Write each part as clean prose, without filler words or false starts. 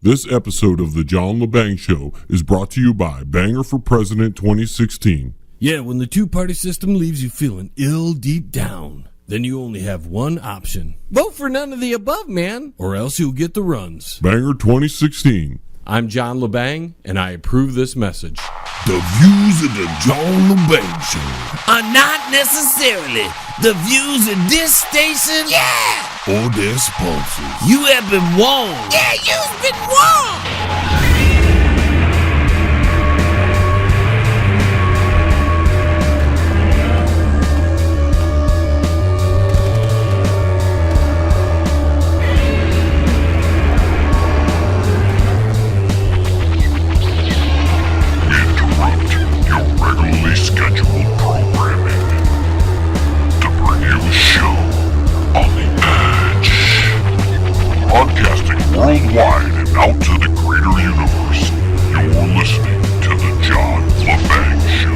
This episode of the John Lebang Show is brought to you by Banger for President 2016. Yeah, when the two-party system leaves you feeling ill deep down, then you only have one option. Vote for none of the above, man, or else you'll get the runs. Banger 2016. I'm John Lebang, and I approve this message. The views of the John Lebang Show are not necessarily the views of this station. Yeah! Or their sponsors. You have been warned. Yeah, you've been warned. Regularly scheduled programming to bring you a show on the edge, broadcasting worldwide and out to the greater universe. You're listening to the John Lebang Show.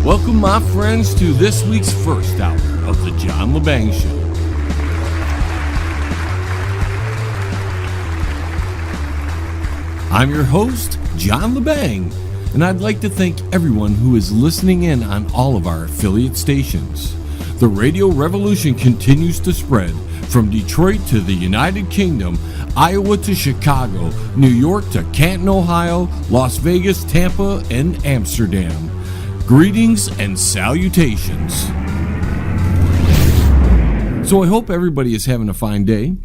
Welcome, my friends, to this week's first hour of the John Lebang Show. I'm your host, John Lebang, and I'd like to thank everyone who is listening in on all of our affiliate stations. The radio revolution continues to spread from Detroit to the United Kingdom, Iowa to Chicago, New York to Canton, Ohio, Las Vegas, Tampa, and Amsterdam. Greetings and salutations. So I hope everybody is having a fine day.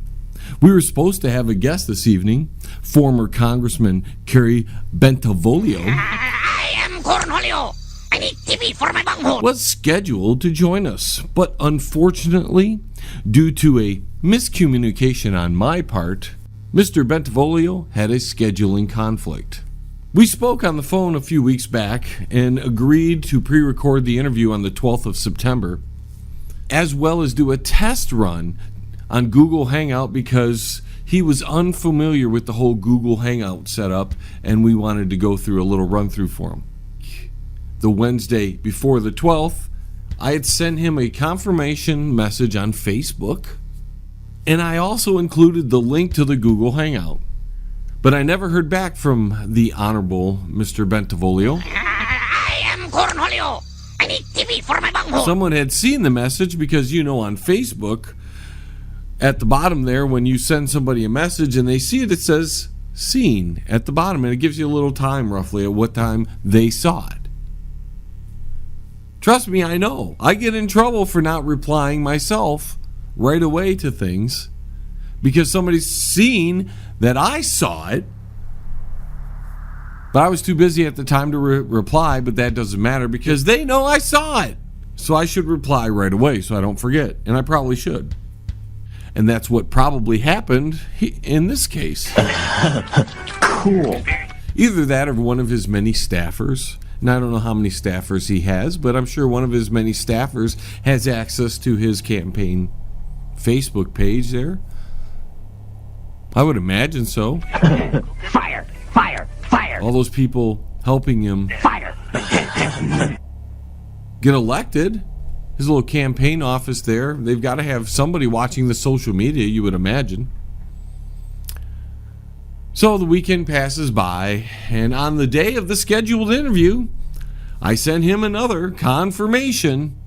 We were supposed to have a guest this evening, former Congressman Kerry Bentivoglio. I am Cornholio. I need TV for my bunghole. Was scheduled to join us, but unfortunately, due to a miscommunication on my part, Mr. Bentivoglio had a scheduling conflict. We spoke on the phone a few weeks back and agreed to pre-record the interview on the 12th of September, as well as do a test run on Google Hangout because he was unfamiliar with the whole Google Hangout setup and we wanted to go through a little run-through for him. The Wednesday before the 12th, I had sent him a confirmation message on Facebook, and I also included the link to the Google Hangout. But I never heard back from the Honorable Mr. Bentivoglio. I am Cornholio. I need TV for my bunghole. Someone had seen the message because, you know, on Facebook, at the bottom there, when you send somebody a message and they see it, it says seen at the bottom, and it gives you a little time roughly at what time they saw it. Trust me, I know. I get in trouble for not replying myself right away to things because somebody's seen that I saw it, but I was too busy at the time to reply, but that doesn't matter because they know I saw it. So I should reply right away so I don't forget, and I probably should. And that's what probably happened in this case. Cool. Either that or one of his many staffers, and I don't know how many staffers he has, but I'm sure one of his many staffers has access to his campaign Facebook page there. I would imagine so. Fire! Fire! Fire! All those people helping him Fire! get elected. His little campaign office there, they've got to have somebody watching the social media, you would imagine. So the weekend passes by, and on the day of the scheduled interview, I sent him another confirmation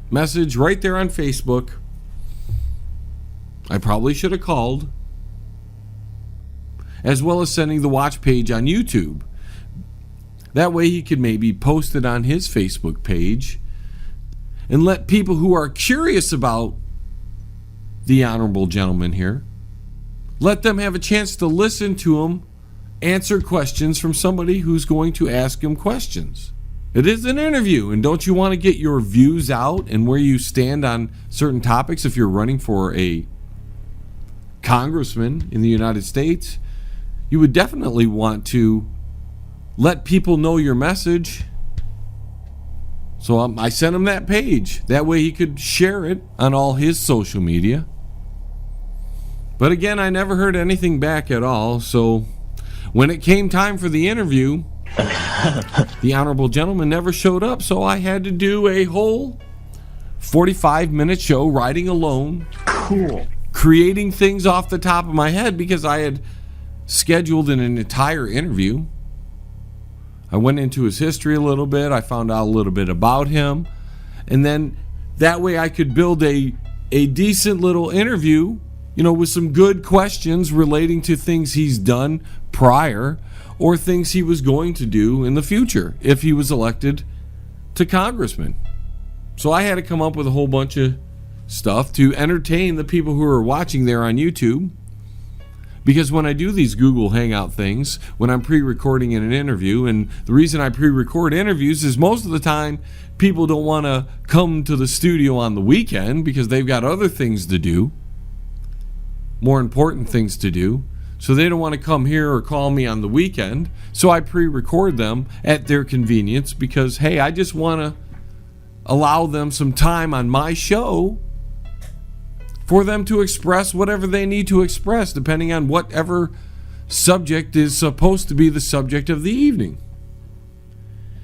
message right there on Facebook. I probably should have called, as well as sending the watch page on YouTube. That way he could maybe post it on his Facebook page and let people who are curious about the honorable gentleman here, let them have a chance to listen to him answer questions from somebody who's going to ask him questions. It is an interview, and don't you want to get your views out and where you stand on certain topics if you're running for a congressman in the United States? You would definitely want to let people know your message. So I sent him that page. That way he could share it on all his social media. But again, I never heard anything back at all. So when it came time for the interview, The honorable gentleman never showed up, so I had to do a whole 45-minute show riding alone. Cool. Creating things off the top of my head because I had scheduled an entire interview. I went into his history a little bit. I found out a little bit about him. And then that way I could build a decent little interview, with some good questions relating to things he's done prior or things he was going to do in the future if he was elected to congressman. So I had to come up with a whole bunch of stuff to entertain the people who are watching there on YouTube. Because when I do these Google Hangout things, when I'm pre-recording in an interview, and the reason I pre-record interviews is most of the time people don't want to come to the studio on the weekend because they've got other things to do, more important things to do. So they don't want to come here or call me on the weekend. So I pre-record them at their convenience because, hey, I just want to allow them some time on my show for them to express whatever they need to express, depending on whatever subject is supposed to be the subject of the evening.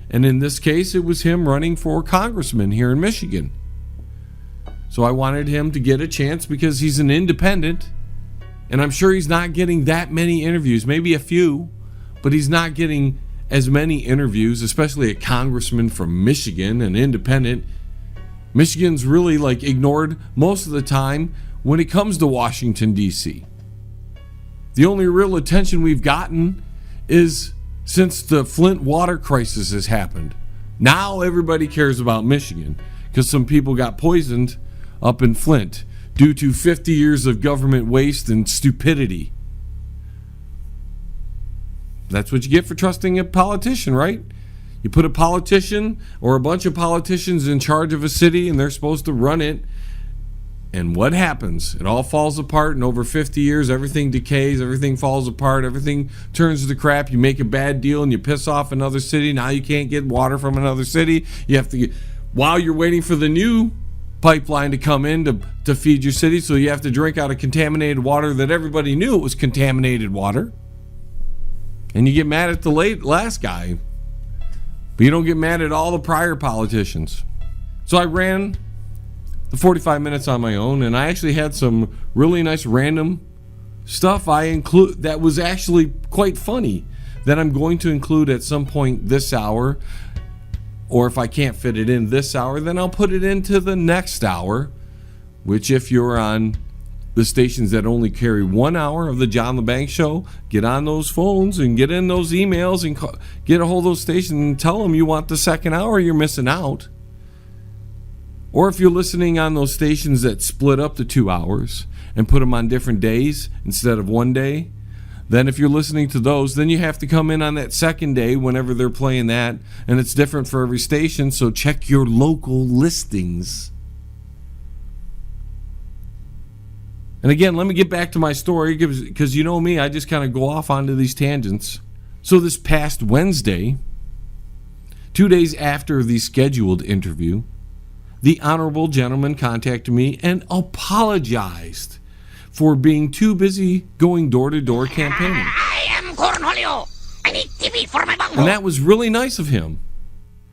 And in this case, it was him running for congressman here in Michigan. So I wanted him to get a chance because he's an independent, and I'm sure he's not getting that many interviews, maybe a few, but he's not getting as many interviews, especially a congressman from Michigan, an independent. Michigan's really ignored most of the time when it comes to Washington, D.C. The only real attention we've gotten is since the Flint water crisis has happened. Now everybody cares about Michigan because some people got poisoned up in Flint due to 50 years of government waste and stupidity. That's what you get for trusting a politician, right? You put a politician or a bunch of politicians in charge of a city and they're supposed to run it. And what happens? It all falls apart, and over 50 years, everything decays, everything falls apart, everything turns to crap. You make a bad deal and you piss off another city. Now you can't get water from another city. You have to while you're waiting for the new pipeline to come in to feed your city, so you have to drink out of contaminated water that everybody knew it was contaminated water. And you get mad at the last guy. But you don't get mad at all the prior politicians. So I ran the 45 minutes on my own, and I actually had some really nice random stuff that was actually quite funny that I'm going to include at some point this hour. Or if I can't fit it in this hour, then I'll put it into the next hour, which if you're on the stations that only carry 1 hour of the John Lebang Show, get on those phones and get in those emails and get a hold of those stations and tell them you want the second hour. You're missing out. Or if you're listening on those stations that split up to 2 hours and put them on different days instead of one day, then if you're listening to those, then you have to come in on that second day whenever they're playing that, and it's different for every station, so check your local listings. And again, let me get back to my story because you know me, I just kind of go off onto these tangents. So this past Wednesday, 2 days after the scheduled interview, the honorable gentleman contacted me and apologized for being too busy going door-to-door campaigning. I am Cornholio. I need TV for my bungo. And that was really nice of him.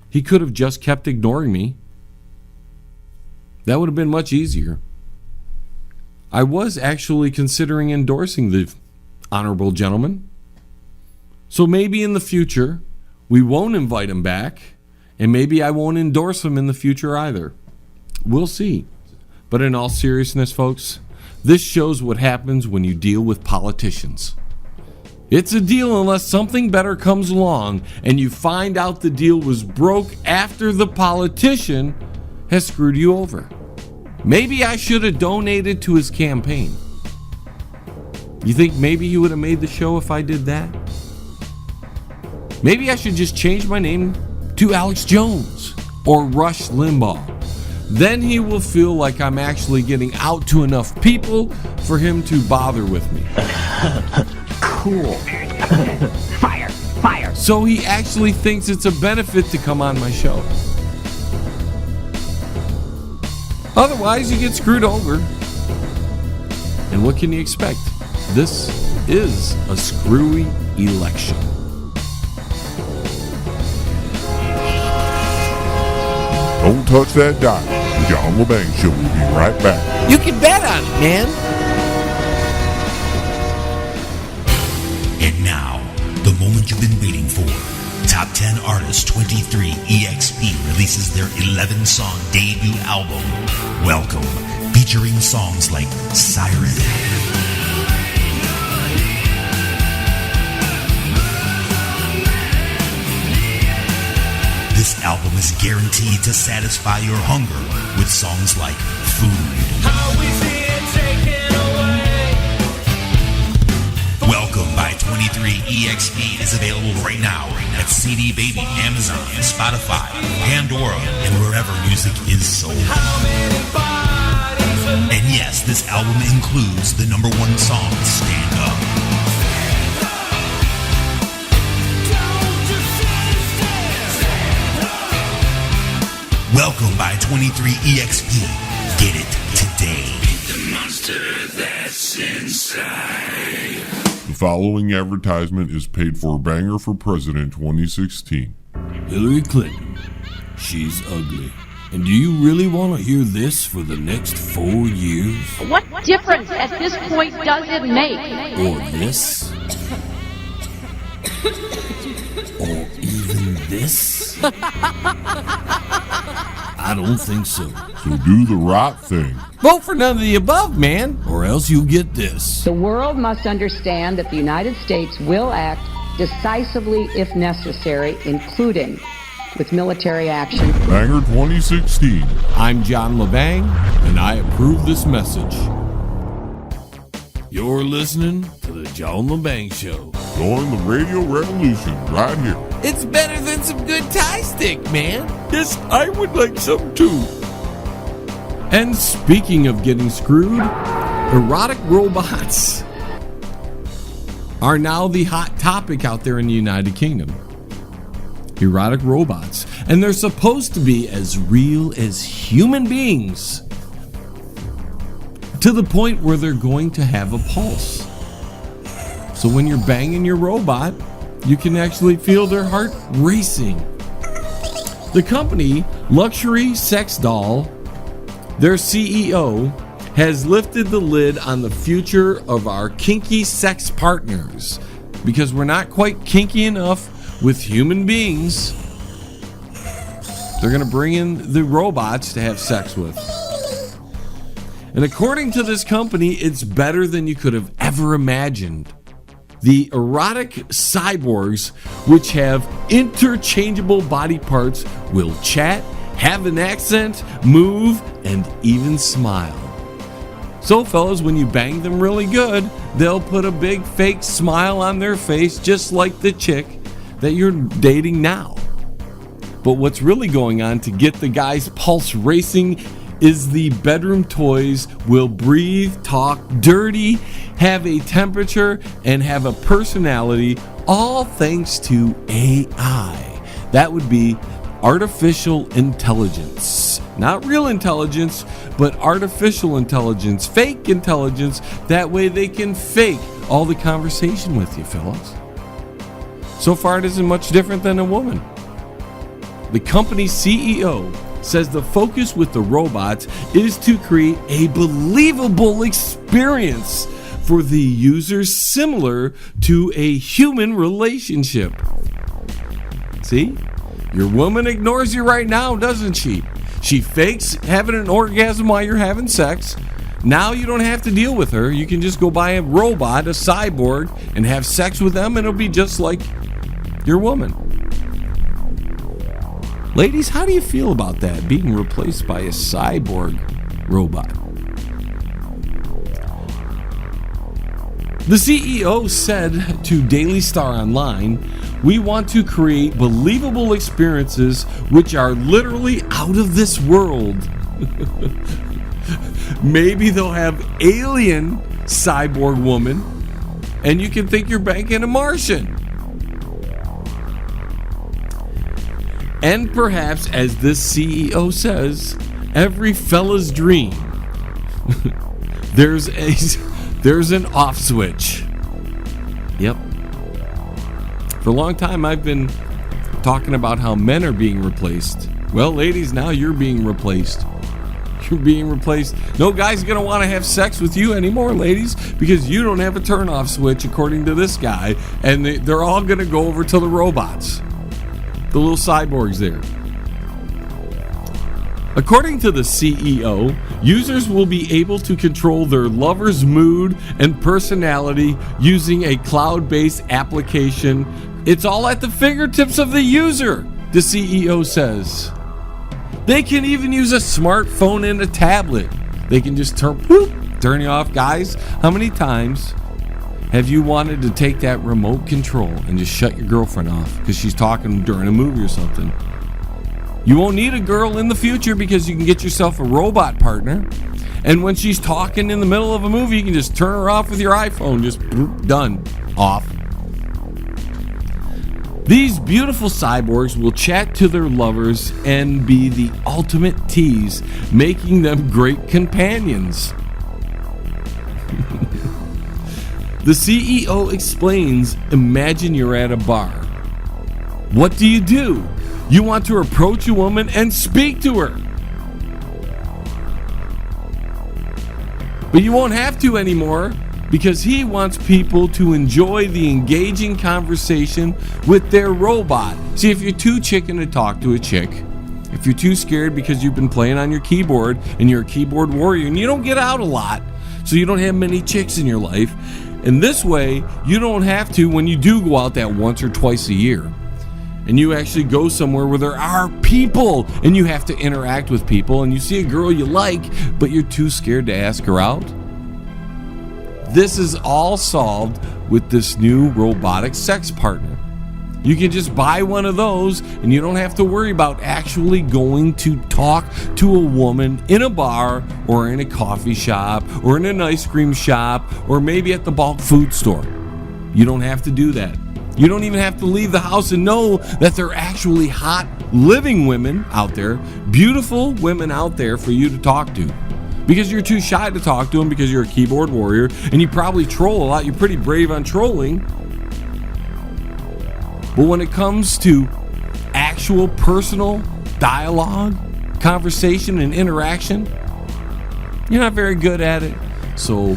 He could have just kept ignoring me. That would have been much easier. I was actually considering endorsing the honorable gentleman. So maybe in the future, we won't invite him back, and maybe I won't endorse him in the future either. We'll see. But in all seriousness, folks, this shows what happens when you deal with politicians. It's a deal unless something better comes along and you find out the deal was broke after the politician has screwed you over. Maybe I should have donated to his campaign. You think maybe he would have made the show if I did that? Maybe I should just change my name to Alex Jones or Rush Limbaugh. Then he will feel like I'm actually getting out to enough people for him to bother with me. Cool. Fire. Fire. So he actually thinks it's a benefit to come on my show. Otherwise, you get screwed over. And what can you expect? This is a screwy election. Don't touch that dial. The John Lebang Show will be right back. You can bet on it, man. And now, the moment you've been waiting for. Top 10 Artist 23 EXP releases their 11-song debut album, Welcome, featuring songs like Siren, This album is guaranteed to satisfy your hunger with songs like Food. Welcome by 23 EXP is available right now at CD Baby, Amazon, Spotify, Pandora, and wherever music is sold. And yes, this album includes the number one song, Stand Up. Welcome by 23 EXP. Get it today. The monster that's inside. The following advertisement is paid for Banger for President 2016. Hillary Clinton, she's ugly. And do you really want to hear this for the next 4 years? What difference at this point does it make? Or this? Or even this? I don't think so. So do the right thing. Vote for none of the above, man, or else you get this. The world must understand that the United States will act decisively if necessary, including with military action. Banger 2016. I'm John Lebang, and I approve this message. You're listening to the John Lebang Show. Join the radio revolution right here. It's better than some good Thai stick, man. Yes, I would like some too. And speaking of getting screwed, erotic robots are now the hot topic out there in the United Kingdom. Erotic robots. And they're supposed to be as real as human beings, to the point where they're going to have a pulse. So when you're banging your robot, you can actually feel their heart racing. The company, Luxury Sex Doll, their CEO, has lifted the lid on the future of our kinky sex partners, because we're not quite kinky enough with human beings. They're going to bring in the robots to have sex with. And according to this company, it's better than you could have ever imagined. The erotic cyborgs, which have interchangeable body parts, will chat, have an accent, move, and even smile. So fellas, when you bang them really good, they'll put a big fake smile on their face, just like the chick that you're dating now. But what's really going on to get the guy's pulse racing is the bedroom toys will breathe, talk dirty, have a temperature, and have a personality, all thanks to AI. That would be artificial intelligence. Not real intelligence, but artificial intelligence, fake intelligence. That way they can fake all the conversation with you, fellas. So far, it isn't much different than a woman. The company's CEO says the focus with the robots is to create a believable experience for the users, similar to a human relationship. See? Your woman ignores you right now, doesn't she? She fakes having an orgasm while you're having sex. Now you don't have to deal with her. You can just go buy a robot, a cyborg, and have sex with them, and it'll be just like your woman. Ladies, how do you feel about that, being replaced by a cyborg robot? The CEO said to Daily Star Online, "We want to create believable experiences which are literally out of this world." Maybe they'll have alien cyborg woman, and you can think you're banking a Martian. And perhaps, as this CEO says, every fella's dream, there's an off switch. Yep. For a long time, I've been talking about how men are being replaced Well, ladies, now you're being replaced. You're being replaced. No guy's going to want to have sex with you anymore, ladies, because you don't have a turn-off switch, according to this guy, and they're all going to go over to the robots. The little cyborgs there. According to the CEO, users will be able to control their lover's mood and personality using a cloud-based application. It's all at the fingertips of the user, the CEO says. They can even use a smartphone and a tablet. They can just turn you off. Guys, how many times have you wanted to take that remote control and just shut your girlfriend off because she's talking during a movie or something? You won't need a girl in the future because you can get yourself a robot partner. And when she's talking in the middle of a movie, you can just turn her off with your iPhone. Just done. Off. These beautiful cyborgs will chat to their lovers and be the ultimate tease, making them great companions. The CEO explains, imagine you're at a bar. What do? You want to approach a woman and speak to her. But you won't have to anymore because he wants people to enjoy the engaging conversation with their robot. See, if you're too chicken to talk to a chick, if you're too scared because you've been playing on your keyboard and you're a keyboard warrior and you don't get out a lot, so you don't have many chicks in your life, and this way you don't have to when you do go out that once or twice a year. And you actually go somewhere where there are people and you have to interact with people and you see a girl you like, but you're too scared to ask her out. This is all solved with this new robotic sex partner. You can just buy one of those and you don't have to worry about actually going to talk to a woman in a bar or in a coffee shop or in an ice cream shop or maybe at the bulk food store. You don't have to do that. You don't even have to leave the house and know that there are actually hot living women out there, beautiful women out there for you to talk to. Because you're too shy to talk to them because you're a keyboard warrior and you probably troll a lot. You're pretty brave on trolling. But when it comes to actual personal dialogue, conversation, and interaction, you're not very good at it. So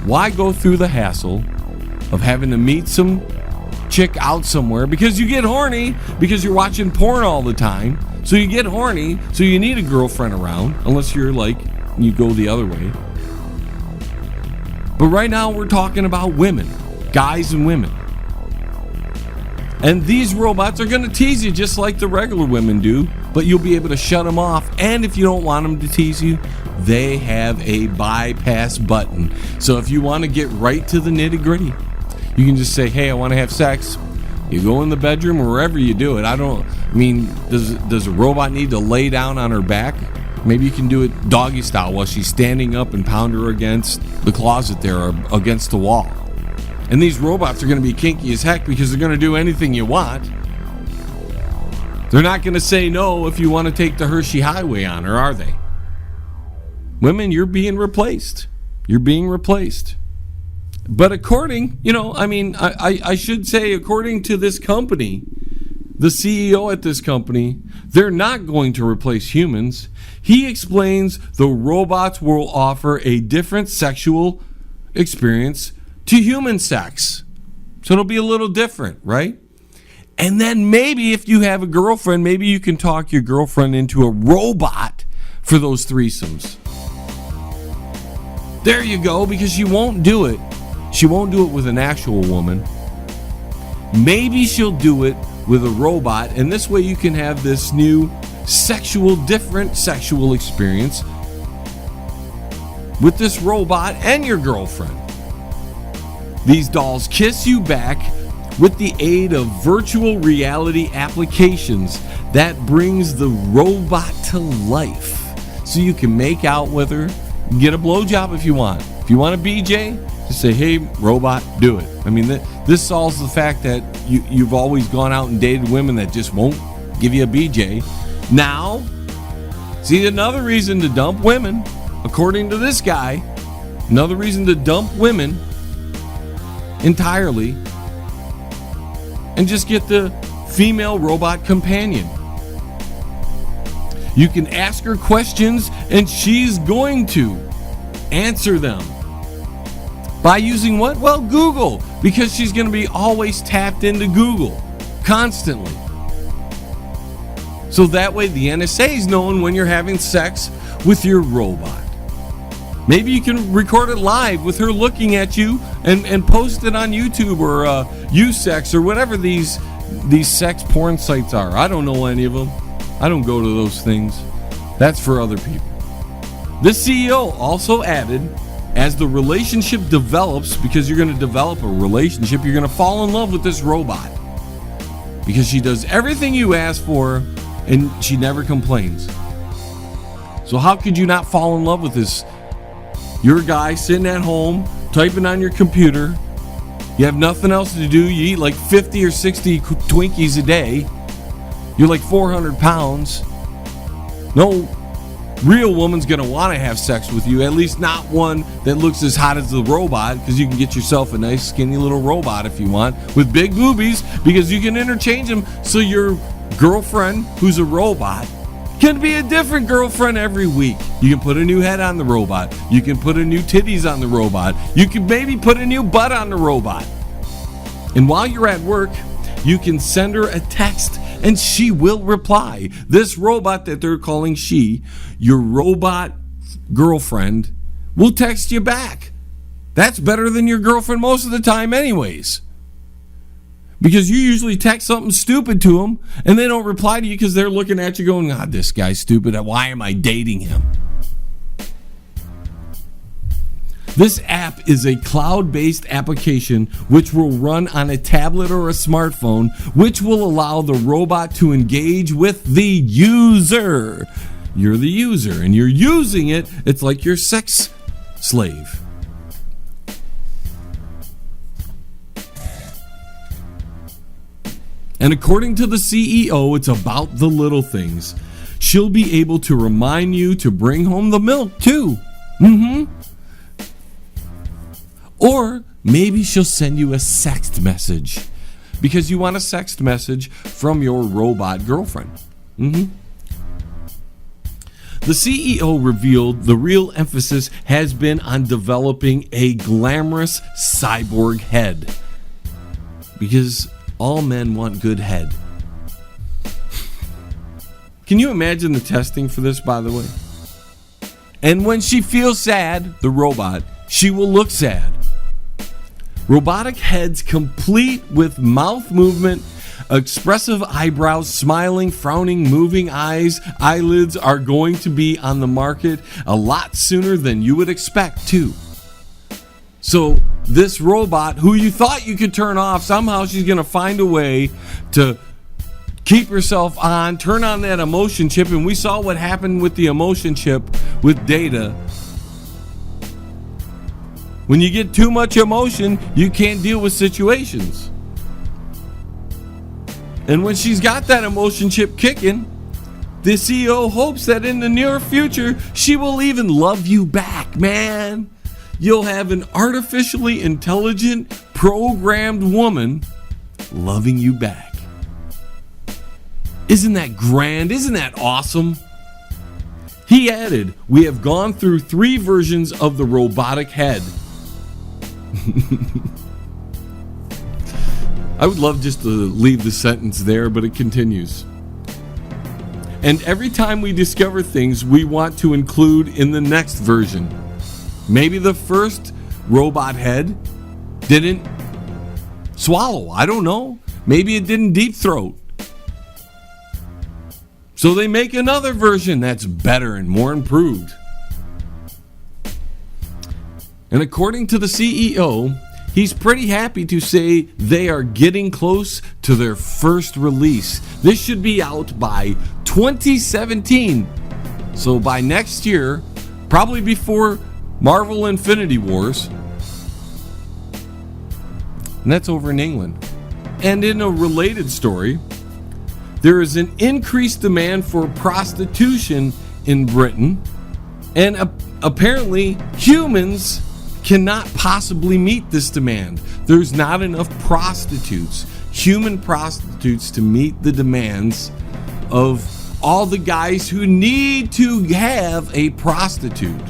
why go through the hassle of having to meet some chick out somewhere because you get horny because you're watching porn all the time. So you get horny, so you need a girlfriend around, unless you're like, you go the other way. But right now we're talking about women, guys and women. And these robots are going to tease you just like the regular women do, but you'll be able to shut them off. And if you don't want them to tease you, they have a bypass button. So if you want to get right to the nitty-gritty, you can just say, hey, I want to have sex. You go in the bedroom or wherever you do it. Does a robot need to lay down on her back? Maybe you can do it doggy style while she's standing up and pound her against the closet there or against the wall. And these robots are going to be kinky as heck because they're going to do anything you want. They're not going to say no if you want to take the Hershey Highway on her, are they? Women, you're being replaced. You're being replaced. But according, I should say, according to this company, the CEO at this company, they're not going to replace humans. He explains the robots will offer a different sexual experience to human sex. So it'll be a little different, right? And then maybe if you have a girlfriend, maybe you can talk your girlfriend into a robot for those threesomes. There you go, because she won't do it. She won't do it with an actual woman. Maybe she'll do it with a robot, and this way you can have this new different sexual experience with this robot and your girlfriend. These dolls kiss you back with the aid of virtual reality applications that brings the robot to life. So you can make out with her, get a blowjob if you want. If you want a BJ, just say, hey, robot, do it. This solves the fact that you've always gone out and dated women that just won't give you a BJ. Now, see, another reason to dump women, according to this guy, another reason to dump women entirely and just get the female robot companion. You can ask her questions and she's going to answer them. By using what? Well, Google, because she's going to be always tapped into Google constantly. So that way the NSA is knowing when you're having sex with your robot. Maybe you can record it live with her looking at you and post it on YouTube or Usex or whatever these sex porn sites are. I don't know any of them. I don't go to those things. That's for other people. The CEO also added, as the relationship develops, because you're going to develop a relationship, you're going to fall in love with this robot. Because she does everything you ask for and she never complains. So how could you not fall in love with this? You're a guy sitting at home, typing on your computer. You have nothing else to do. You eat like 50 or 60 Twinkies a day. You're like 400 pounds. No real woman's going to want to have sex with you, at least not one that looks as hot as the robot, because you can get yourself a nice skinny little robot if you want, with big boobies, because you can interchange them so your girlfriend, who's a robot, can be a different girlfriend every week. You can put a new head on the robot. You can put a new titties on the robot. You can maybe put a new butt on the robot. And while you're at work, you can send her a text and she will reply. This robot that they're calling she, your robot girlfriend, will text you back. That's better than your girlfriend most of the time anyways. Because you usually text something stupid to them and they don't reply to you because they're looking at you going, God, this guy's stupid. Why am I dating him? This app is a cloud-based application which will run on a tablet or a smartphone, which will allow the robot to engage with the user. You're the user and you're using it. It's like your sex slave. And according to the CEO, it's about the little things. She'll be able to remind you to bring home the milk too. Or maybe she'll send you a sext message because you want a sext message from your robot girlfriend. The CEO revealed the real emphasis has been on developing a glamorous cyborg head, because all men want good head. Can you imagine the testing for this, by the way? And when she feels sad, the robot, she will look sad. Robotic heads complete with mouth movement, expressive eyebrows, smiling, frowning, moving eyes, eyelids are going to be on the market a lot sooner than you would expect too. So this robot, who you thought you could turn off, somehow she's going to find a way to keep herself on, turn on that emotion chip, and we saw what happened with the emotion chip with Data. When you get too much emotion, you can't deal with situations. And when she's got that emotion chip kicking, the CEO hopes that in the near future, she will even love you back, man. You'll have an artificially intelligent, programmed woman loving you back. Isn't that grand? Isn't that awesome? He added, we have gone through 3 versions of the robotic head. I would love just to leave the sentence there, but it continues. And every time we discover things we want to include in the next version. Maybe the first robot head didn't swallow. I don't know. Maybe it didn't deep throat. So they make another version that's better and more improved. And according to the CEO, he's pretty happy to say they are getting close to their first release. This should be out by 2017. So by next year, probably before Marvel Infinity Wars. And that's over in England. And in a related story, there is an increased demand for prostitution in Britain. And apparently humans cannot possibly meet this demand. There's not enough prostitutes, human prostitutes, to meet the demands of all the guys who need to have a prostitute.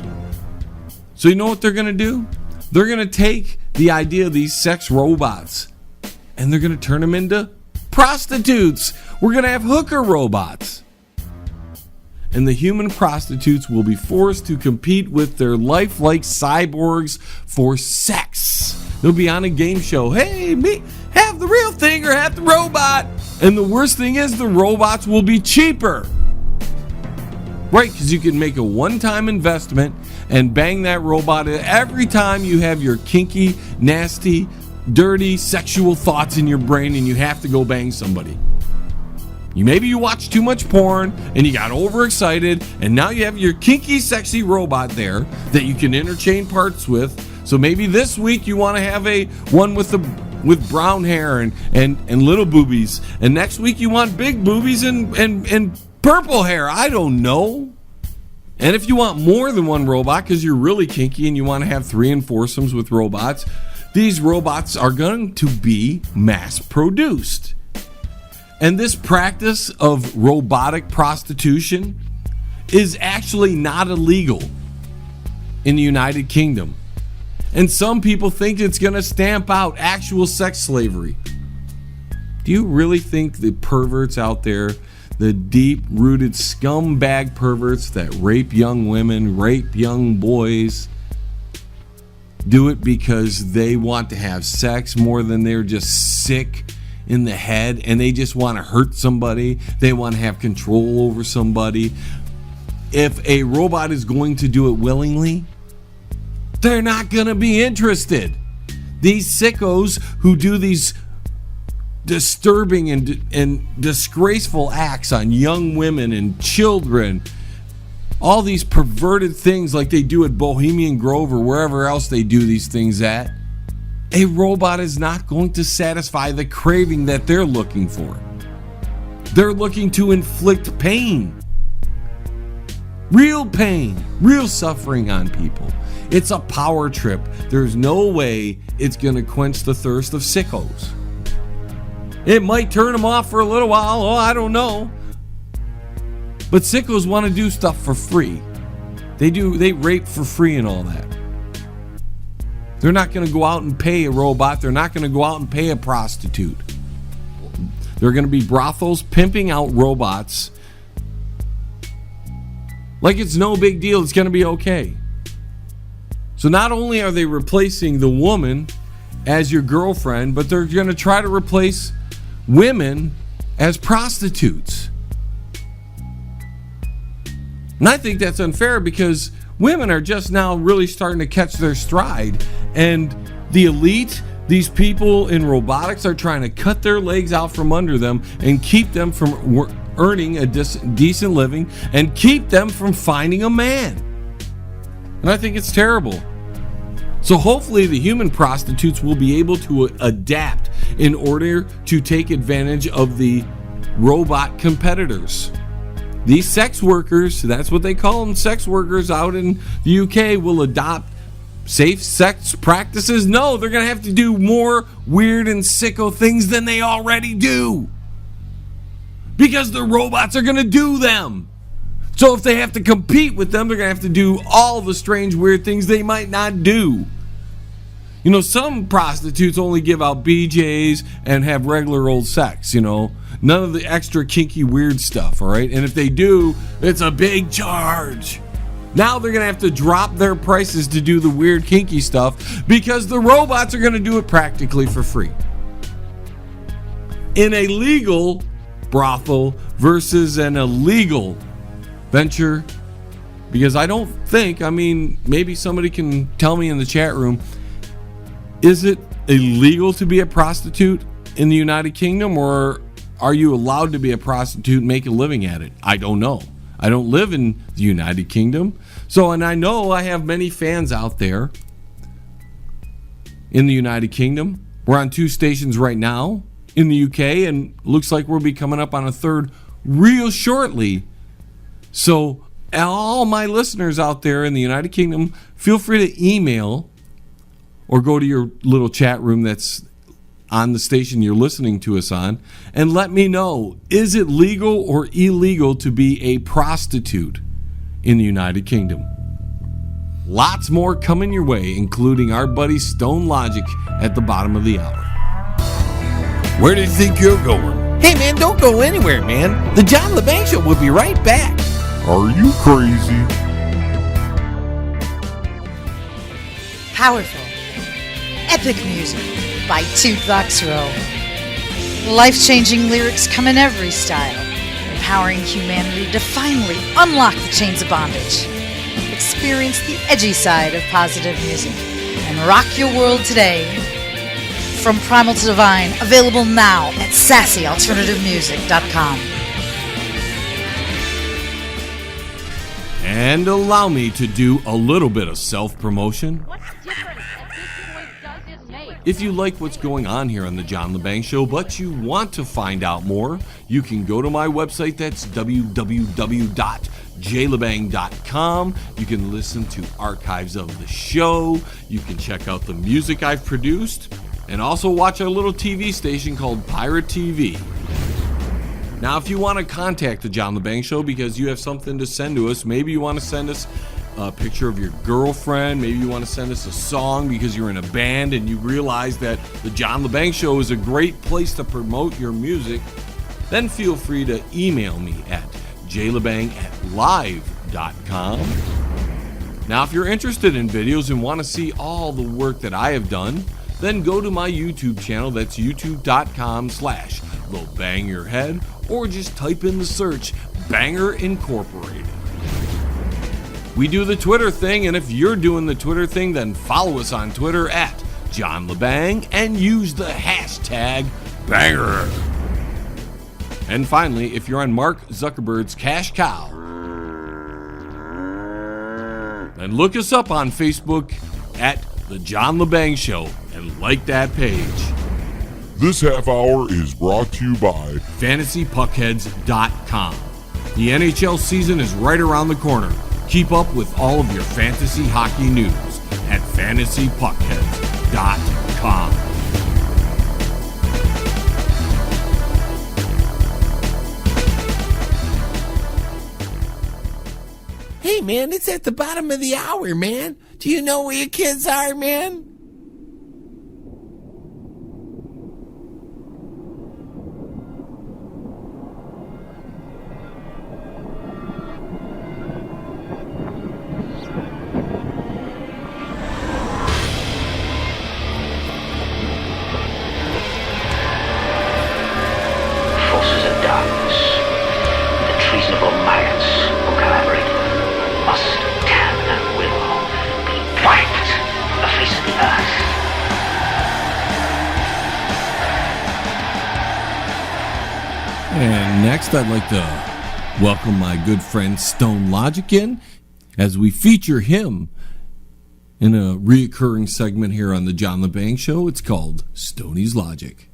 So you know what they're going to do? They're going to take the idea of these sex robots and they're going to turn them into prostitutes. We're going to have hooker robots. And the human prostitutes will be forced to compete with their lifelike cyborgs for sex. They'll be on a game show. Hey, me, have the real thing or have the robot. And the worst thing is the robots will be cheaper. Right, because you can make a one-time investment and bang that robot every time you have your kinky, nasty, dirty, sexual thoughts in your brain and you have to go bang somebody. Maybe you watch too much porn and you got overexcited and now you have your kinky, sexy robot there that you can interchange parts with. So maybe this week you want to have a one with brown hair and little boobies, and next week you want big boobies and purple hair. I don't know. And if you want more than one robot because you're really kinky and you want to have 3 and foursomes with robots, these robots are going to be mass produced. And this practice of robotic prostitution is actually not illegal in the United Kingdom. And some people think it's going to stamp out actual sex slavery. Do you really think the perverts out there, the deep-rooted scumbag perverts that rape young women, rape young boys, do it because they want to have sex more than they're just sick in the head and they just want to hurt somebody? They want to have control over somebody. If a robot is going to do it willingly, they're not going to be interested. These sickos who do these disturbing and disgraceful acts on young women and children, all these perverted things like they do at Bohemian Grove or wherever else they do these things at, a robot is not going to satisfy the craving that they're looking for. They're looking to inflict pain. Real pain, real suffering on people. It's a power trip. There's no way it's going to quench the thirst of sickos. It might turn them off for a little while. Oh, I don't know. But sickos want to do stuff for free. They rape for free and all that. They're not going to go out and pay a robot. They're not going to go out and pay a prostitute. They're going to be brothels pimping out robots like it's no big deal. It's going to be okay. So not only are they replacing the woman as your girlfriend, but they're going to try to replace women as prostitutes. And I think that's unfair because women are just now really starting to catch their stride. And the elite, these people in robotics, are trying to cut their legs out from under them and keep them from earning a decent living and keep them from finding a man. And I think it's terrible. So hopefully the human prostitutes will be able to adapt in order to take advantage of the robot competitors. These sex workers, that's what they call them, sex workers out in the UK, will adopt safe sex practices. No, they're going to have to do more weird and sicko things than they already do. Because the robots are going to do them. So if they have to compete with them, they're going to have to do all the strange, weird things they might not do. You know, some prostitutes only give out BJs and have regular old sex, you know. None of the extra kinky, weird stuff, all right? And if they do, it's a big charge. Now they're going to have to drop their prices to do the weird, kinky stuff because the robots are going to do it practically for free. In a legal brothel versus an illegal venture, because I don't think, I mean, maybe somebody can tell me in the chat room, is it illegal to be a prostitute in the United Kingdom, or are you allowed to be a prostitute and make a living at it? I don't know. I don't live in the United Kingdom. So, and I know I have many fans out there in the United Kingdom. We're on 2 stations right now in the UK, and looks like we'll be coming up on a 3rd real shortly. So all my listeners out there in the United Kingdom, feel free to email or go to your little chat room that's on the station you're listening to us on and let me know, is it legal or illegal to be a prostitute in the United Kingdom? Lots more coming your way, including our buddy Stone Logic at the bottom of the hour. Where do you think you're going? Hey, man, don't go anywhere, man. The John Lebang Show will be right back. Are you crazy? Powerful, epic music by Toothbox Row. Life-changing lyrics come in every style, empowering humanity to finally unlock the chains of bondage. Experience the edgy side of positive music and rock your world today. From Primal to Divine, available now at sassyalternativemusic.com. And allow me to do a little bit of self-promotion. What difference at this point does it make? If you like what's going on here on the John Lebang Show, but you want to find out more, you can go to my website. That's www.jlebang.com. You can listen to archives of the show. You can check out the music I've produced, and also watch our little TV station called Pirate TV. Now, if you want to contact the John Lebang Show because you have something to send to us, maybe you want to send us a picture of your girlfriend, maybe you want to send us a song because you're in a band and you realize that the John Lebang Show is a great place to promote your music, then feel free to email me at jlebang@live.com. Now, if you're interested in videos and want to see all the work that I have done, then go to my YouTube channel. That's youtube.com/LebangYourHead, or just type in the search Banger Incorporated. We do the Twitter thing, and if you're doing the Twitter thing, then follow us on Twitter at John Lebang and use the hashtag Banger. And finally, if you're on Mark Zuckerberg's Cash Cow, then look us up on Facebook at The John Lebang Show and like that page. This half hour is brought to you by FantasyPuckheads.com. The NHL season is right around the corner. Keep up with all of your fantasy hockey news at FantasyPuckheads.com. Hey, man, it's at the bottom of the hour, man. Do you know where your kids are, man? Forces of darkness, the treasonable maggots who collaborate, must, can, and will be wiped from the face of the earth. And next, I'd like to welcome my good friend Stone Logic in as we feature him in a reoccurring segment here on the John Lebang Show. It's called Stoney's Logic.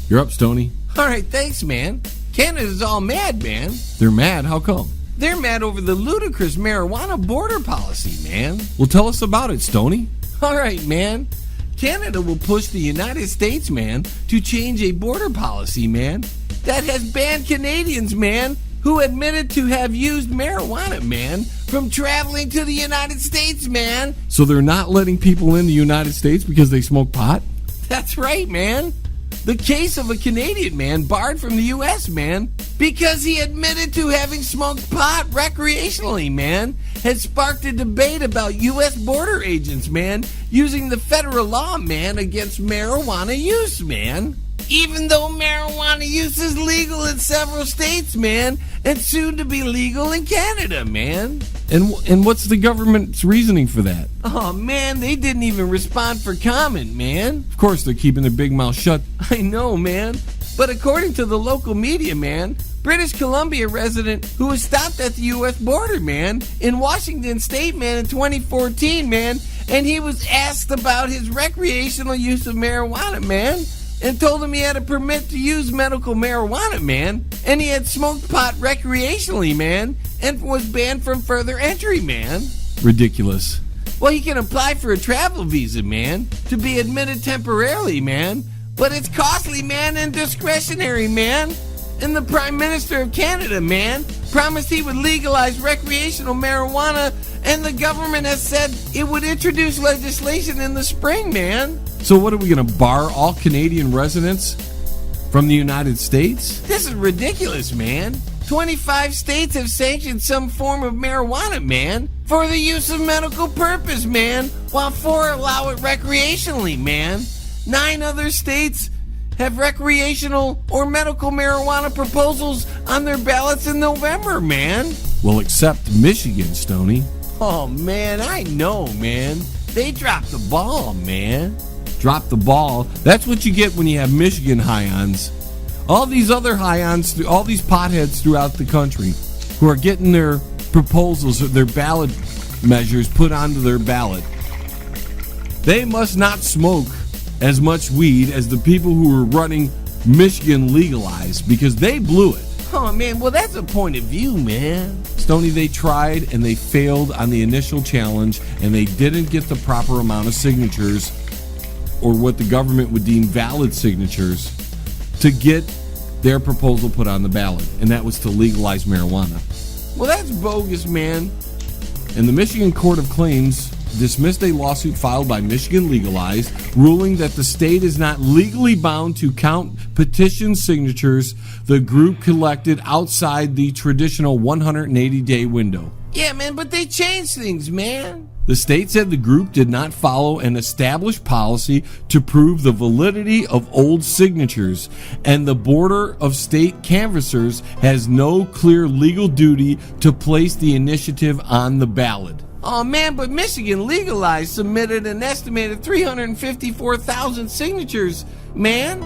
You're up, Stoney. All right, thanks, man. Canada's all mad, man. They're mad. How come? They're mad over the ludicrous marijuana border policy, man. Well, tell us about it, Stoney. All right, man. Canada will push the United States, man, to change a border policy, man, that has banned Canadians, man, who admitted to have used marijuana, man, from traveling to the United States, man. So they're not letting people in the United States because they smoke pot? That's right, man. The case of a Canadian man barred from the U.S., man, because he admitted to having smoked pot recreationally, man, has sparked a debate about U.S. border agents, man, using the federal law, man, against marijuana use, man. Even though marijuana use is legal in several states, man, and soon to be legal in Canada, man. And what's the government's reasoning for that? Oh, man, they didn't even respond for comment, man. Of course, they're keeping their big mouth shut. I know, man. But according to the local media, man, British Columbia resident who was stopped at the U.S. border, man, in Washington State, man, in 2014, man, and he was asked about his recreational use of marijuana, man, and told him he had a permit to use medical marijuana, man, and he had smoked pot recreationally, man, and was banned from further entry, man. Ridiculous. Well, he can apply for a travel visa, man, to be admitted temporarily, man, But it's costly, man, and discretionary, man. And the Prime Minister of Canada, man, promised he would legalize recreational marijuana, and the government has said it would introduce legislation in the spring, man. So what, are we going to bar all Canadian residents from the United States? This is ridiculous, man. 25 states have sanctioned some form of marijuana, man, for the use of medical purpose, man, while 4 allow it recreationally, man. 9 other states have recreational or medical marijuana proposals on their ballots in November, man. Well, except Michigan, Stoney. Oh, man, I know, man. They dropped the ball, man. Drop the ball. That's what you get when you have Michigan high-ons. All these other high-ons, all these potheads throughout the country who are getting their proposals, their ballot measures put onto their ballot, they must not smoke as much weed as the people who are running Michigan legalized, because they blew it. Oh, man, well, that's a point of view, man. Stoney, they tried and they failed on the initial challenge, and they didn't get the proper amount of signatures, or what the government would deem valid signatures, to get their proposal put on the ballot, and that was to legalize marijuana. Well, that's bogus, man. And the Michigan Court of Claims dismissed a lawsuit filed by Michigan Legalized, ruling that the state is not legally bound to count petition signatures the group collected outside the traditional 180-day window. Yeah, man, but they changed things, man. The state said the group did not follow an established policy to prove the validity of old signatures, and the Board of State Canvassers has no clear legal duty to place the initiative on the ballot. Oh, man, but Michigan Legalized submitted an estimated 354,000 signatures, man,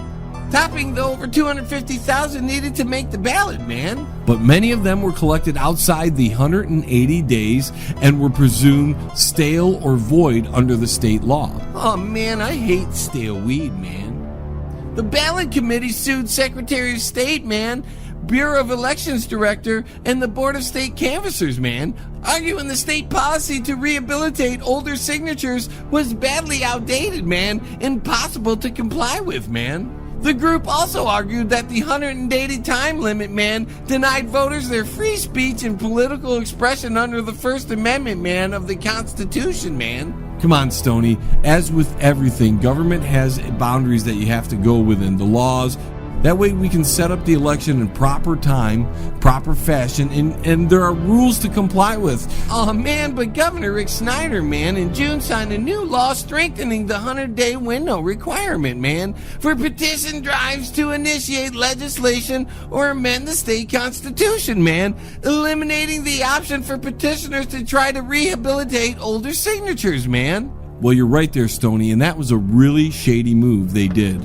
topping the over 250,000 needed to make the ballot, man. But many of them were collected outside the 180 days and were presumed stale or void under the state law. Oh, man, I hate stale weed, man. The ballot committee sued Secretary of State, man, Bureau of Elections Director, and the Board of State Canvassers, man, arguing the state policy to rehabilitate older signatures was badly outdated, man, impossible to comply with, man. The group also argued that the 180 time limit, man, denied voters their free speech and political expression under the First Amendment, man, of the Constitution, man. Come on, Stoney. As with everything, government has boundaries that you have to go within. The laws. That way we can set up the election in proper time, proper fashion, and there are rules to comply with. Oh, man, but Governor Rick Snyder, man, in June signed a new law strengthening the 100-day window requirement, man, for petition drives to initiate legislation or amend the state constitution, man, eliminating the option for petitioners to try to rehabilitate older signatures, man. Well, you're right there, Stoney, and that was a really shady move they did.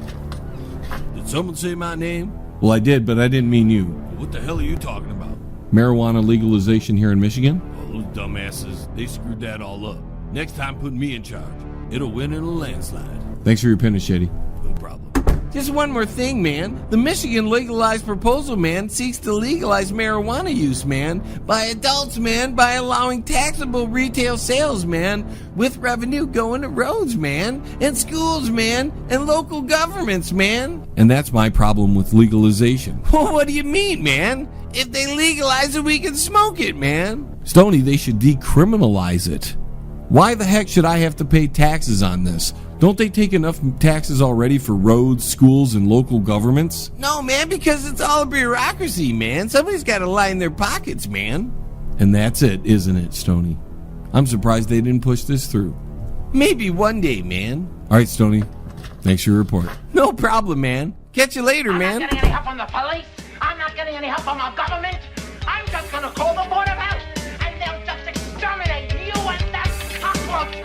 Someone say my name? Well, I did, but I didn't mean you. What the hell are you talking about? Marijuana legalization here in Michigan? Oh, those dumbasses, they screwed that all up. Next time, put me in charge. It'll win in a landslide. Thanks for your opinion, Shady. No problem. Just one more thing, man. The Michigan Legalized proposal, man, seeks to legalize marijuana use, man, by adults, man, by allowing taxable retail sales, man, with revenue going to roads, man, and schools, man, and local governments, man. And that's my problem with legalization. Well, what do you mean, man? If they legalize it, we can smoke it, man. Stoney, they should decriminalize it. Why the heck should I have to pay taxes on this? Don't they take enough taxes already for roads, schools, and local governments? No, man, because it's all bureaucracy, man. Somebody's got to line their pockets, man. And that's it, isn't it, Stoney? I'm surprised they didn't push this through. Maybe one day, man. All right, Stoney. Thanks for your report. No problem, man. Catch you later, man. I'm not getting any help from the police. I'm not getting any help from our government. I'm just going to call the Board of Health, and they'll just exterminate you and that cockroach.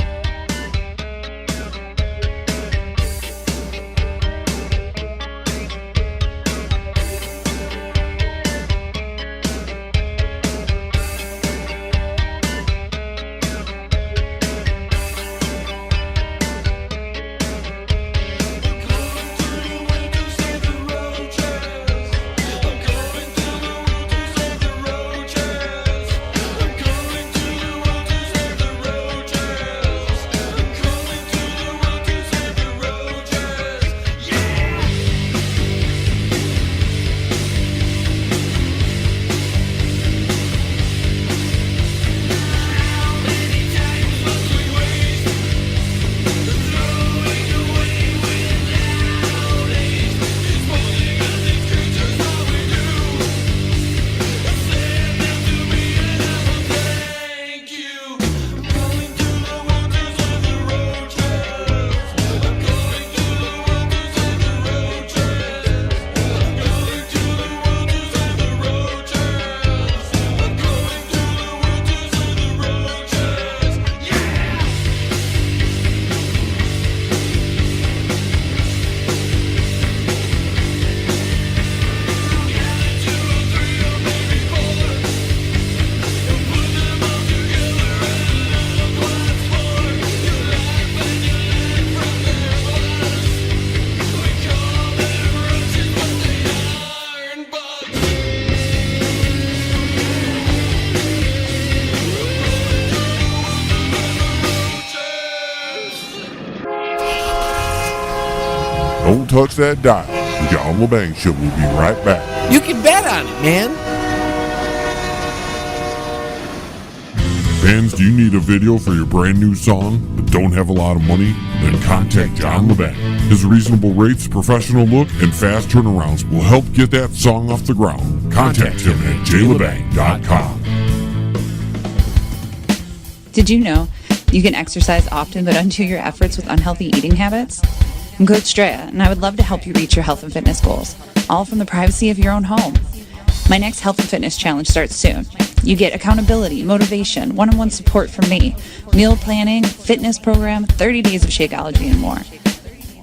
Don't touch that dial. The John Lebang Show will be right back. You can bet on it, man. Fans, do you need a video for your brand new song but don't have a lot of money? Then contact John Lebang. His reasonable rates, professional look, and fast turnarounds will help get that song off the ground. Contact him at jlebang.com. Did you know you can exercise often but undo your efforts with unhealthy eating habits? I'm Coach Drea, and I would love to help you reach your health and fitness goals, all from the privacy of your own home. My next health and fitness challenge starts soon. You get accountability, motivation, one-on-one support from me, meal planning, fitness program, 30 days of Shakeology, and more.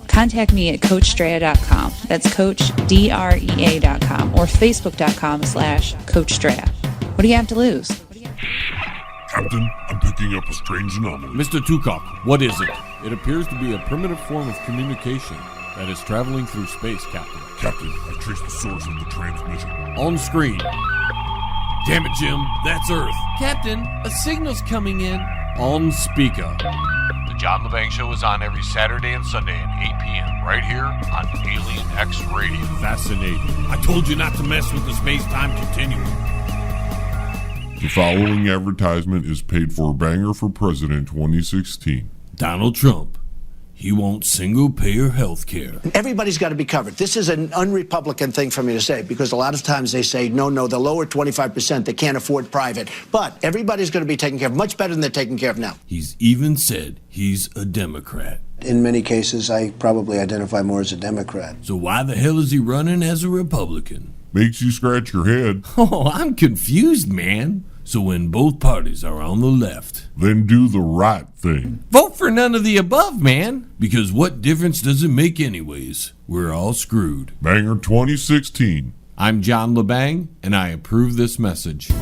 Contact me at CoachDrea.com. That's CoachDrea.com or Facebook.com/CoachDrea. What do you have to lose? Captain, I'm picking up a strange anomaly. Mr. Tukok, what is it? It appears to be a primitive form of communication that is traveling through space, Captain. Captain, I traced the source of the transmission. On screen. Damn it, Jim. That's Earth. Captain, a signal's coming in. On speaker. The John Lebang Show is on every Saturday and Sunday at 8 p.m. right here on Alien X Radio. Fascinating. I told you not to mess with the space-time continuum. The following advertisement is paid for Banger for President 2016. Donald Trump. He wants single-payer health care. Everybody's got to be covered. This is an un-Republican thing for me to say, because a lot of times they say, no, the lower 25%, they can't afford private. But everybody's going to be taken care of, much better than they're taken care of now. He's even said he's a Democrat. In many cases, I probably identify more as a Democrat. So why the hell is he running as a Republican? Makes you scratch your head. Oh, I'm confused, man. So when both parties are on the left, then do the right thing. Vote for none of the above, man. Because what difference does it make anyways? We're all screwed. Banger 2016. I'm John Lebang, and I approve this message. You're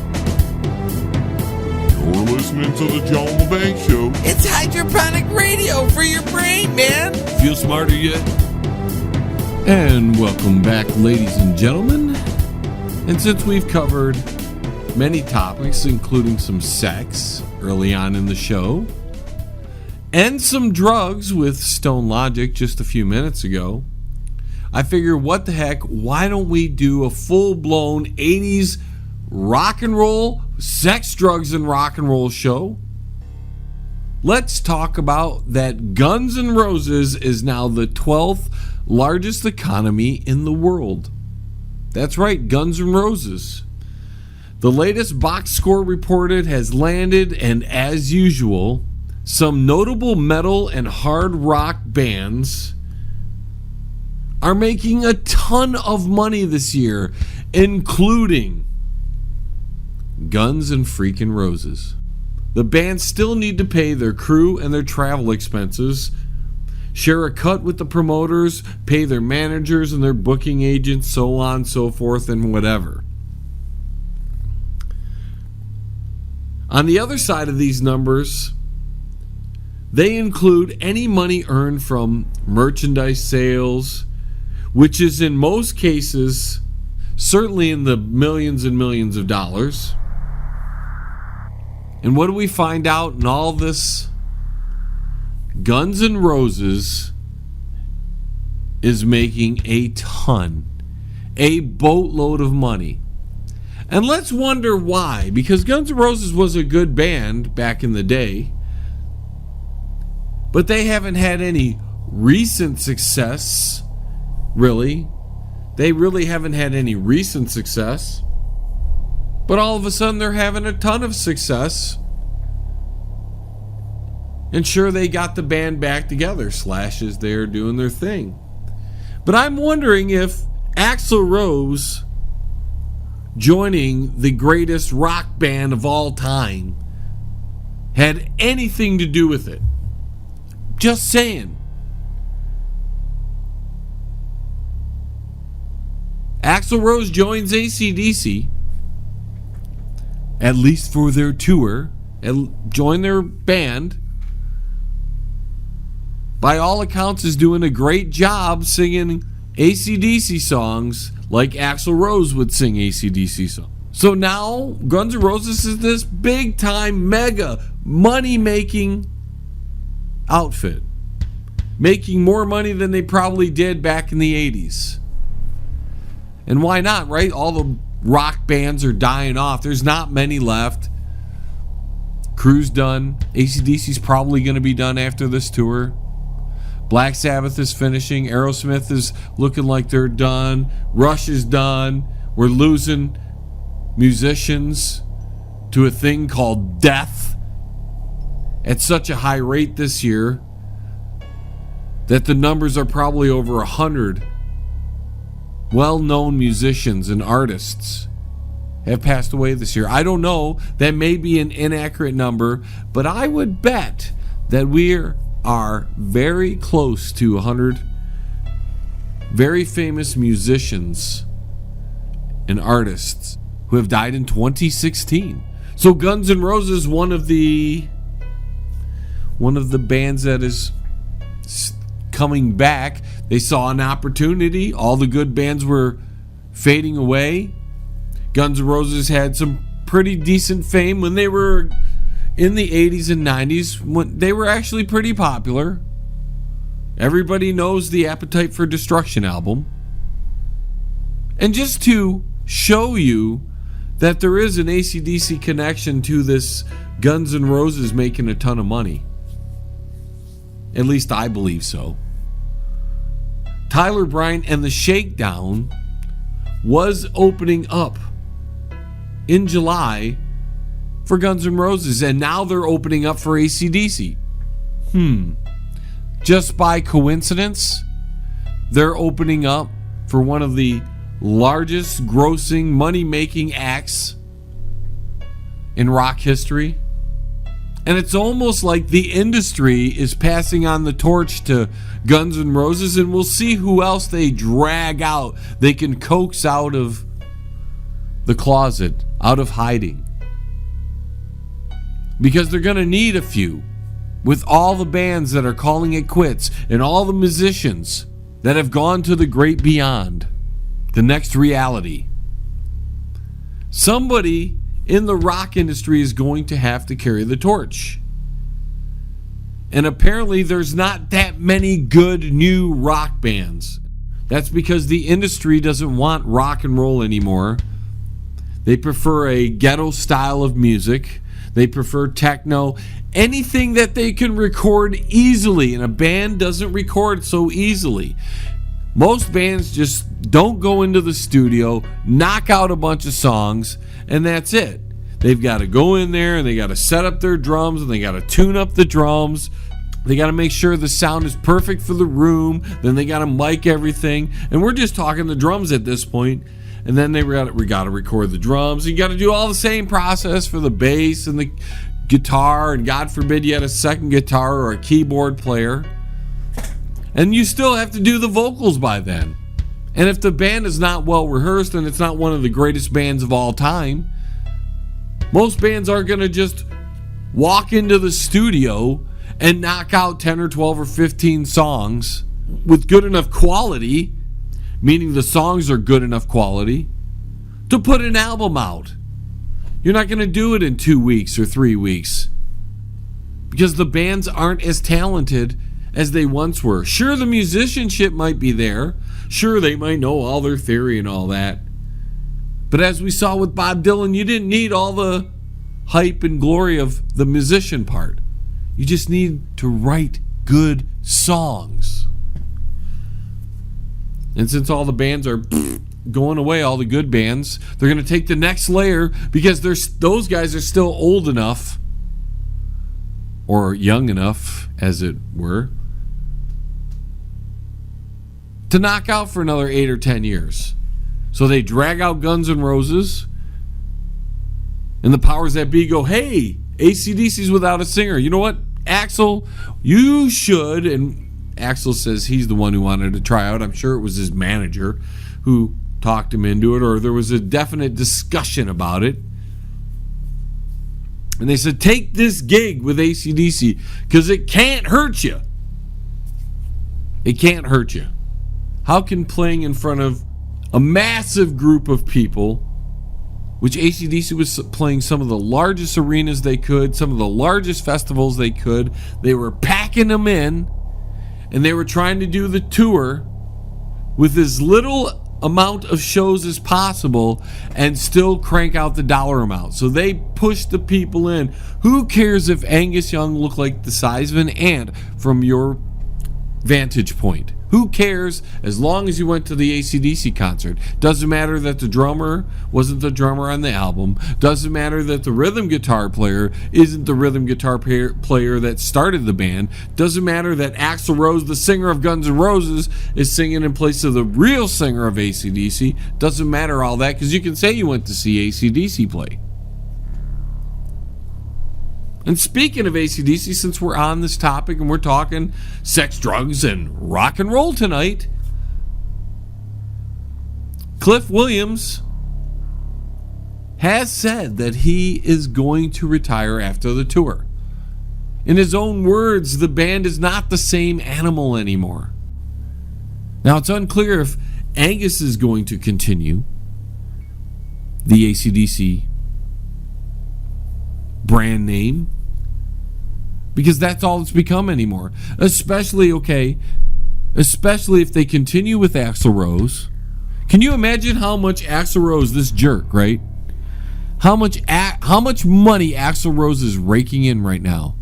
listening to the John Lebang Show. It's hydroponic radio for your brain, man. Feel smarter yet? And welcome back, ladies and gentlemen. And since we've covered many topics, including some sex early on in the show, and some drugs with Stone Logic just a few minutes ago, I figure, what the heck, why don't we do a full-blown 80s rock and roll, sex, drugs, and rock and roll show? Let's talk about that Guns N' Roses is now the 12th largest economy in the world. That's right, Guns N' Roses. The latest box score reported has landed, and as usual, some notable metal and hard rock bands are making a ton of money this year, including Guns N' freaking Roses. The bands still need to pay their crew and their travel expenses, share a cut with the promoters, pay their managers and their booking agents, so on, so forth, and whatever. On the other side of these numbers, they include any money earned from merchandise sales, which is in most cases certainly in the millions and millions of dollars. And what do we find out in all this? Guns N' Roses is making a ton, a boatload of money. And let's wonder why, because Guns N' Roses was a good band back in the day, but they haven't had any recent success, really. They really haven't had any recent success, but all of a sudden they're having a ton of success. And sure, they got the band back together. Slash is there doing their thing. But I'm wondering if Axl Rose joining the greatest rock band of all time had anything to do with it. Just saying. Axl Rose joins AC/DC, at least for their tour, and join their band. By all accounts, is doing a great job singing AC/DC songs like Axl Rose would sing AC/DC songs. So now Guns N' Roses is this big time mega money making outfit. making more money than they probably did back in the 80s. And why not, right? All the rock bands are dying off. There's not many left. Crew's done. AC/DC's probably going to be done after this tour. Black Sabbath is finishing. Aerosmith is looking like they're done. Rush is done. We're losing musicians to a thing called death at such a high rate this year that the numbers are probably over 100 well-known musicians and artists have passed away this year. I don't know. That may be an inaccurate number, but I would bet that we are very close to 100 very famous musicians and artists who have died in 2016. So Guns N' Roses, one of the bands that is coming back. They saw an opportunity. All the good bands were fading away. Guns N' Roses had some pretty decent fame when they were in the 80s and 90s, when they were actually pretty popular. Everybody knows the Appetite for Destruction album. And just to show you that there is an AC/DC connection to this Guns N' Roses making a ton of money. At least I believe so. Tyler Bryant and the Shakedown was opening up in July for Guns N' Roses, and now they're opening up for AC/DC. Just by coincidence, they're opening up for one of the largest grossing, money-making acts in rock history. And it's almost like the industry is passing on the torch to Guns N' Roses, and we'll see who else they drag out, they can coax out of the closet, out of hiding. Because they're going to need a few. With all the bands that are calling it quits, and all the musicians that have gone to the great beyond, the next reality. Somebody in the rock industry is going to have to carry the torch. And apparently there's not that many good new rock bands. That's because the industry doesn't want rock and roll anymore. They prefer a ghetto style of music. They prefer techno. Anything that they can record easily, and a band doesn't record so easily. Most bands just don't go into the studio, knock out a bunch of songs, and that's it. They've got to go in there and they got to set up their drums and they got to tune up the drums. They got to make sure the sound is perfect for the room. Then they got to mic everything. And we're just talking the drums at this point. And then we got to record the drums. You got to do all the same process for the bass and the guitar. And God forbid you had a second guitar or a keyboard player. And you still have to do the vocals by then. And if the band is not well rehearsed and it's not one of the greatest bands of all time, most bands are going to just walk into the studio and knock out 10 or 12 or 15 songs with good enough quality, meaning the songs are good enough quality, to put an album out. You're not going to do it in 2 weeks or 3 weeks because the bands aren't as talented as they once were. Sure, the musicianship might be there. Sure, they might know all their theory and all that. But as we saw with Bob Dylan, you didn't need all the hype and glory of the musician part. You just need to write good songs. And since all the bands are going away, all the good bands, they're going to take the next layer because those guys are still old enough, or young enough, as it were, to knock out for another 8 or 10 years. So they drag out Guns N' Roses, and the powers that be go, hey, AC/DC's without a singer. You know what, Axl, you should. And Axl says he's the one who wanted to try out. I'm sure it was his manager who talked him into it, or there was a definite discussion about it. And they said, take this gig with AC/DC because it can't hurt you. It can't hurt you. How can playing in front of a massive group of people, which AC/DC was playing some of the largest arenas they could, some of the largest festivals they could, they were packing them in, and they were trying to do the tour with as little amount of shows as possible and still crank out the dollar amount. So they pushed the people in. Who cares if Angus Young looked like the size of an ant from your vantage point? Who cares as long as you went to the AC/DC concert? Doesn't matter that the drummer wasn't the drummer on the album. Doesn't matter that the rhythm guitar player isn't the rhythm guitar player that started the band. Doesn't matter that Axl Rose, the singer of Guns N' Roses, is singing in place of the real singer of AC/DC. Doesn't matter all that, because you can say you went to see AC/DC play. And speaking of AC/DC, since we're on this topic and we're talking sex, drugs, and rock and roll tonight, Cliff Williams has said that he is going to retire after the tour. In his own words, the band is not the same animal anymore. Now, it's unclear if Angus is going to continue the AC/DC brand name, because that's all it's become anymore. Especially if they continue with Axl Rose. Can you imagine how much Axl Rose, this jerk, right? How much money Axl Rose is raking in right now?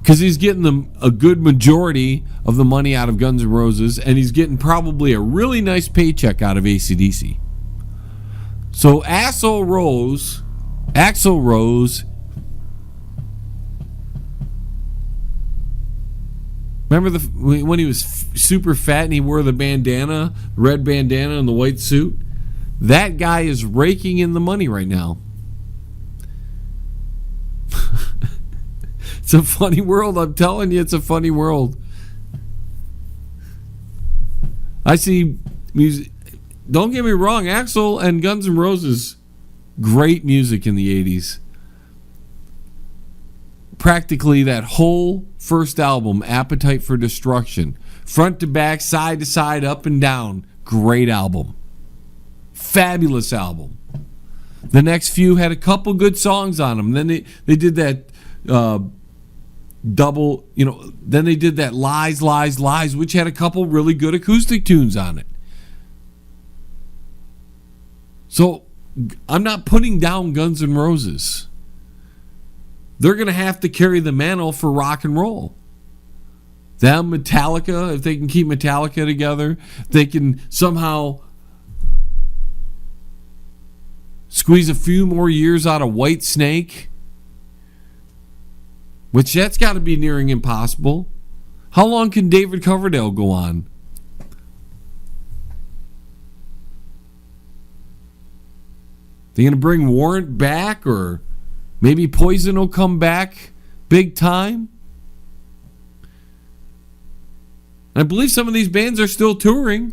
Because he's getting a good majority of the money out of Guns N' Roses, and he's getting probably a really nice paycheck out of AC/DC. So Axl Rose, remember when he was super fat and he wore the bandana, red bandana and the white suit? That guy is raking in the money right now. It's a funny world, I'm telling you, it's a funny world. I see music. Don't get me wrong, Axl and Guns N' Roses, great music in the 80s. Practically that whole first album, Appetite for Destruction, front to back, side to side, up and down, great album. Fabulous album. The next few had a couple good songs on them. Then they did that double, then they did that Lies, Lies, Lies, which had a couple really good acoustic tunes on it. So I'm not putting down Guns N' Roses. They're going to have to carry the mantle for rock and roll. Them, Metallica, if they can keep Metallica together, they can somehow squeeze a few more years out of Whitesnake, which that's got to be nearing impossible. How long can David Coverdale go on? They going to bring Warrant back, or maybe Poison will come back big time? I believe some of these bands are still touring,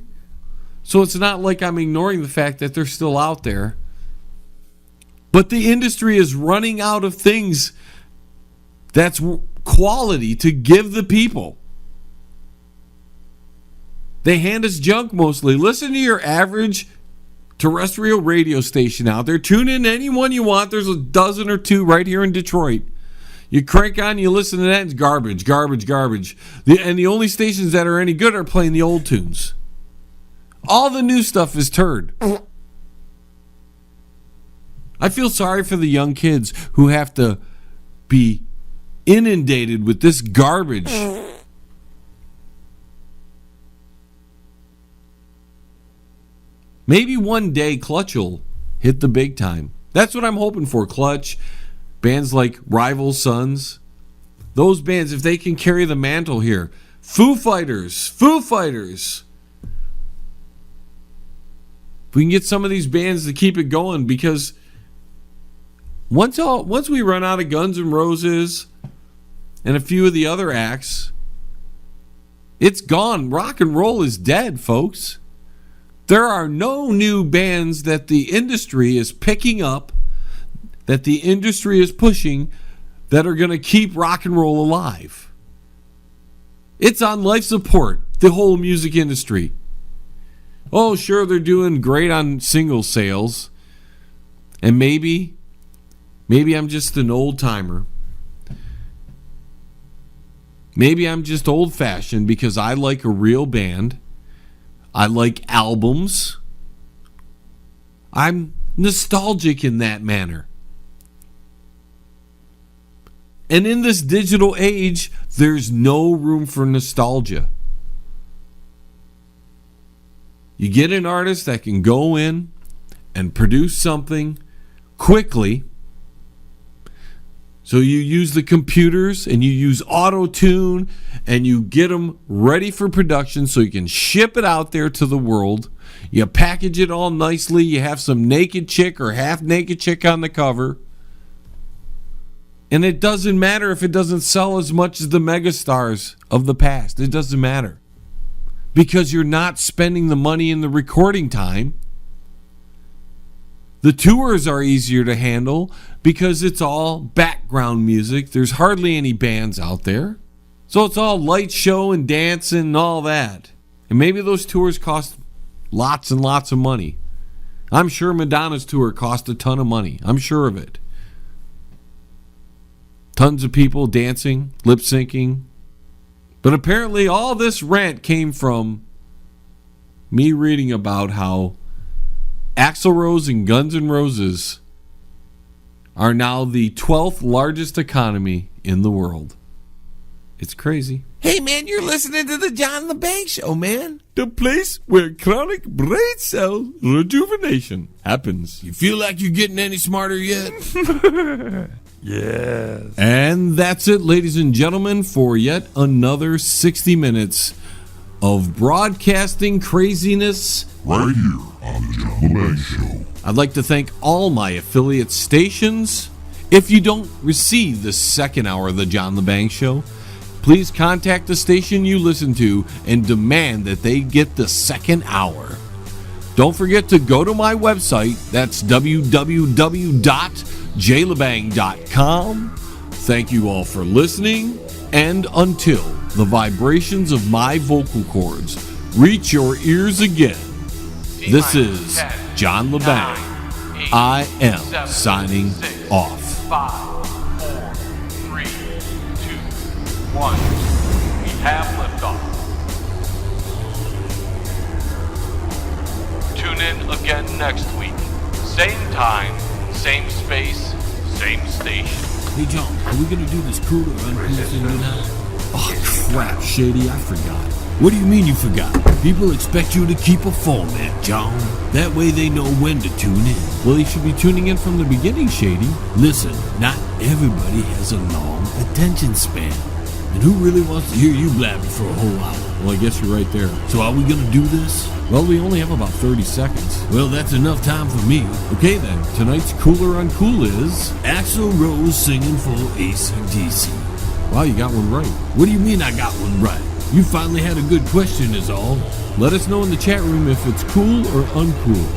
so it's not like I'm ignoring the fact that they're still out there. But the industry is running out of things that's quality to give the people. They hand us junk mostly. Listen to your average terrestrial radio station out there. Tune in to any one you want. There's a dozen or two right here in Detroit. You crank on, you listen to that, it's garbage, garbage, garbage. And the only stations that are any good are playing the old tunes. All the new stuff is turd. I feel sorry for the young kids who have to be inundated with this garbage. Maybe one day Clutch will hit the big time. That's what I'm hoping for. Clutch, bands like Rival Sons. Those bands, if they can carry the mantle here. Foo Fighters. If we can get some of these bands to keep it going, because once we run out of Guns N' Roses and a few of the other acts, it's gone. Rock and roll is dead, folks. There are no new bands that the industry is picking up, that the industry is pushing, that are going to keep rock and roll alive. It's on life support, the whole music industry. Oh, sure, they're doing great on single sales. And maybe I'm just an old timer. Maybe I'm just old-fashioned because I like a real band. I like albums. I'm nostalgic in that manner. And in this digital age, there's no room for nostalgia. You get an artist that can go in and produce something quickly. So you use the computers and you use auto-tune and you get them ready for production so you can ship it out there to the world. You package it all nicely. You have some naked chick or half-naked chick on the cover. And it doesn't matter if it doesn't sell as much as the megastars of the past. It doesn't matter. Because you're not spending the money in the recording time. The tours are easier to handle because it's all background music. There's hardly any bands out there. So it's all light show and dancing and all that. And maybe those tours cost lots and lots of money. I'm sure Madonna's tour cost a ton of money. I'm sure of it. Tons of people dancing, lip syncing. But apparently all this rant came from me reading about how Axl Rose and Guns N' Roses are now the 12th largest economy in the world. It's crazy. Hey, man, you're listening to the John Lebang Show, man. The place where chronic brain cell rejuvenation happens. You feel like you're getting any smarter yet? Yes. And that's it, ladies and gentlemen, for yet another 60 minutes of broadcasting craziness right here on the John Lebang Show. I'd like to thank all my affiliate stations. If you don't receive the second hour of the John Lebang Show, please contact the station you listen to and demand that they get the second hour. Don't forget to go to my website. That's www.jlebang.com. Thank you all for listening. And until the vibrations of my vocal cords reach your ears again, this is John Lebang. I am signing off. 5, 4, 3, 2, 1. We have liftoff. Tune in again next week. Same time, same space, same station. Hey, John, are we going to do this cool or uncool thing tonight? Oh, crap, Shady, I forgot. What do you mean you forgot? People expect you to keep a format, John. That way they know when to tune in. Well, you should be tuning in from the beginning, Shady. Listen, not everybody has a long attention span. And who really wants to hear you blabbing for a whole hour? Well, I guess you're right there. So are we going to do this? Well, we only have about 30 seconds. Well, that's enough time for me. Okay, then. Tonight's Cooler Uncool is Axl Rose singing for AC/DC. Wow, you got one right. What do you mean I got one right? You finally had a good question is all. Let us know in the chat room if it's cool or uncool.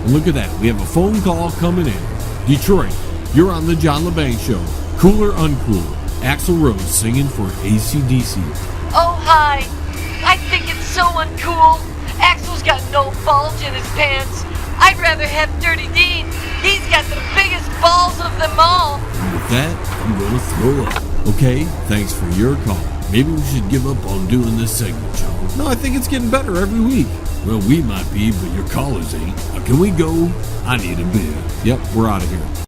And look at that. We have a phone call coming in. Detroit, you're on the John Lebang Show. Cool or uncool? Axl Rose singing for AC/DC. Oh, hi. I think it's so uncool. Axl's got no bulge in his pants. I'd rather have Dirty Dean. He's got the biggest balls of them all. And with that, I'm going to throw up. Okay, thanks for your call. Maybe we should give up on doing this segment, John. No, I think it's getting better every week. Well, we might be, but your callers ain't. Now, can we go? I need a beer. Yep, we're out of here.